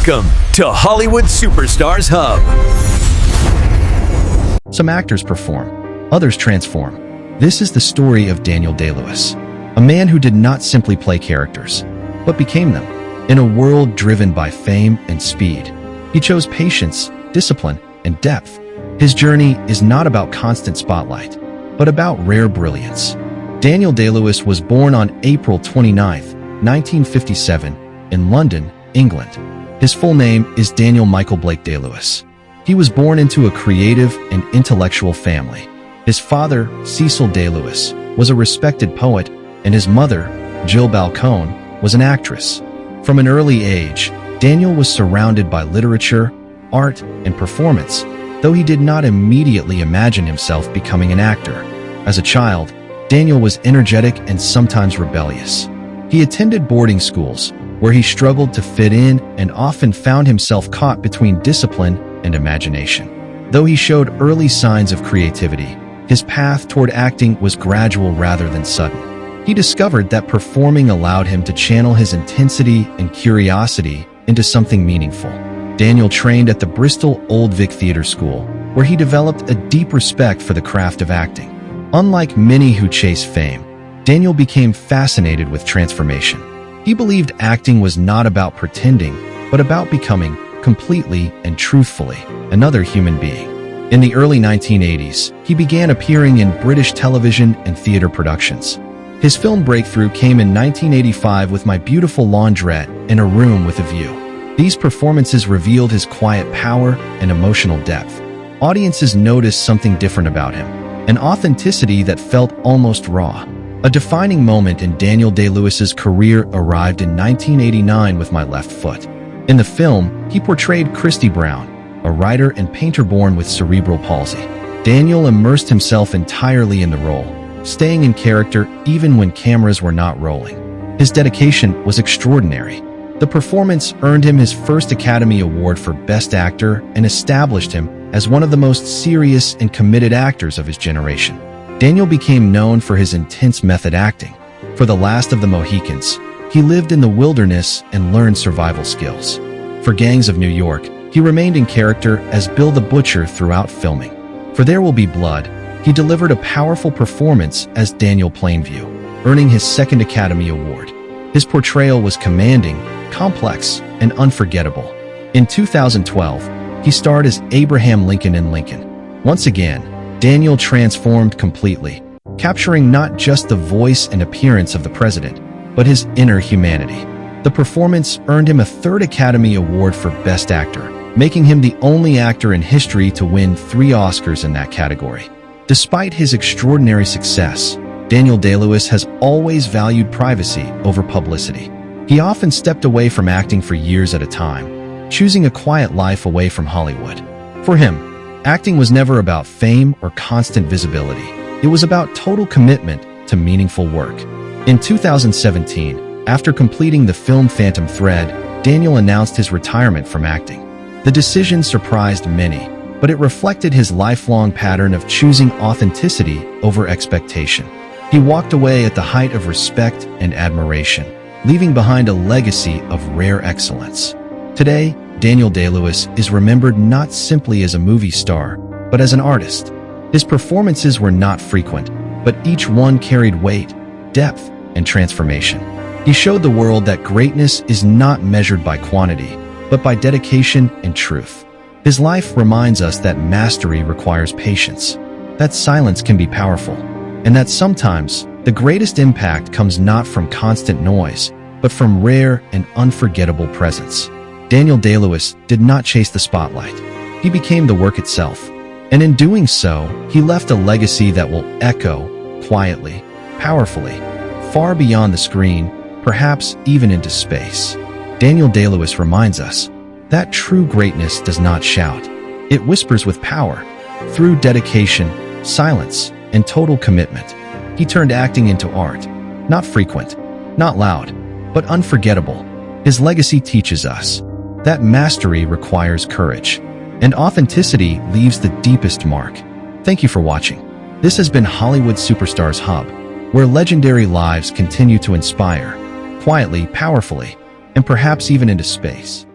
Welcome to Hollywood Superstars Hub. Some actors perform, others transform. This is the story of Daniel Day-Lewis, a man who did not simply play characters, but became them. In a world driven by fame and speed, he chose patience, discipline, and depth. His journey is not about constant spotlight, but about rare brilliance. Daniel Day-Lewis was born on April 29, 1957, in London, England. His full name is Daniel Michael Blake Day-Lewis. He was born into a creative and intellectual family. His father, Cecil Day-Lewis, was a respected poet, and his mother, Jill Balcone, was an actress. From an early age, Daniel was surrounded by literature, art, and performance, though he did not immediately imagine himself becoming an actor. As a child, Daniel was energetic and sometimes rebellious. He attended boarding schools, where he struggled to fit in and often found himself caught between discipline and imagination. Though he showed early signs of creativity, his path toward acting was gradual rather than sudden. He discovered that performing allowed him to channel his intensity and curiosity into something meaningful. Daniel trained at the Bristol Old Vic Theatre School, where he developed a deep respect for the craft of acting. Unlike many who chase fame, Daniel became fascinated with transformation. He believed acting was not about pretending, but about becoming, completely and truthfully, another human being. In the early 1980s, he began appearing in British television and theater productions. His film breakthrough came in 1985 with My Beautiful Laundrette and A Room with a View. These performances revealed his quiet power and emotional depth. Audiences noticed something different about him, an authenticity that felt almost raw. A defining moment in Daniel Day-Lewis's career arrived in 1989 with My Left Foot. In the film, he portrayed Christy Brown, a writer and painter born with cerebral palsy. Daniel immersed himself entirely in the role, staying in character even when cameras were not rolling. His dedication was extraordinary. The performance earned him his first Academy Award for Best Actor and established him as one of the most serious and committed actors of his generation. Daniel became known for his intense method acting. For The Last of the Mohicans, he lived in the wilderness and learned survival skills. For Gangs of New York, he remained in character as Bill the Butcher throughout filming. For There Will Be Blood, he delivered a powerful performance as Daniel Plainview, earning his second Academy Award. His portrayal was commanding, complex, and unforgettable. In 2012, he starred as Abraham Lincoln in Lincoln. Once again, Daniel transformed completely, capturing not just the voice and appearance of the president, but his inner humanity. The performance earned him a third Academy Award for Best Actor, making him the only actor in history to win 3 Oscars in that category. Despite his extraordinary success, Daniel Day-Lewis has always valued privacy over publicity. He often stepped away from acting for years at a time, choosing a quiet life away from Hollywood. For him, acting was never about fame or constant visibility. It was about total commitment to meaningful work. In 2017, after completing the film Phantom Thread, Daniel announced his retirement from acting. The decision surprised many, but it reflected his lifelong pattern of choosing authenticity over expectation. He walked away at the height of respect and admiration, leaving behind a legacy of rare excellence. Today, Daniel Day-Lewis is remembered not simply as a movie star, but as an artist. His performances were not frequent, but each one carried weight, depth, and transformation. He showed the world that greatness is not measured by quantity, but by dedication and truth. His life reminds us that mastery requires patience, that silence can be powerful, and that sometimes the greatest impact comes not from constant noise, but from rare and unforgettable presence. Daniel Day-Lewis did not chase the spotlight. He became the work itself. And in doing so, he left a legacy that will echo, quietly, powerfully, far beyond the screen, perhaps even into space. Daniel Day-Lewis reminds us that true greatness does not shout. It whispers with power. Through dedication, silence, and total commitment, he turned acting into art. Not frequent, not loud, but unforgettable. His legacy teaches us that mastery requires courage, and authenticity leaves the deepest mark. Thank you for watching. This has been Hollywood Superstars Hub, where legendary lives continue to inspire, quietly, powerfully, and perhaps even into space.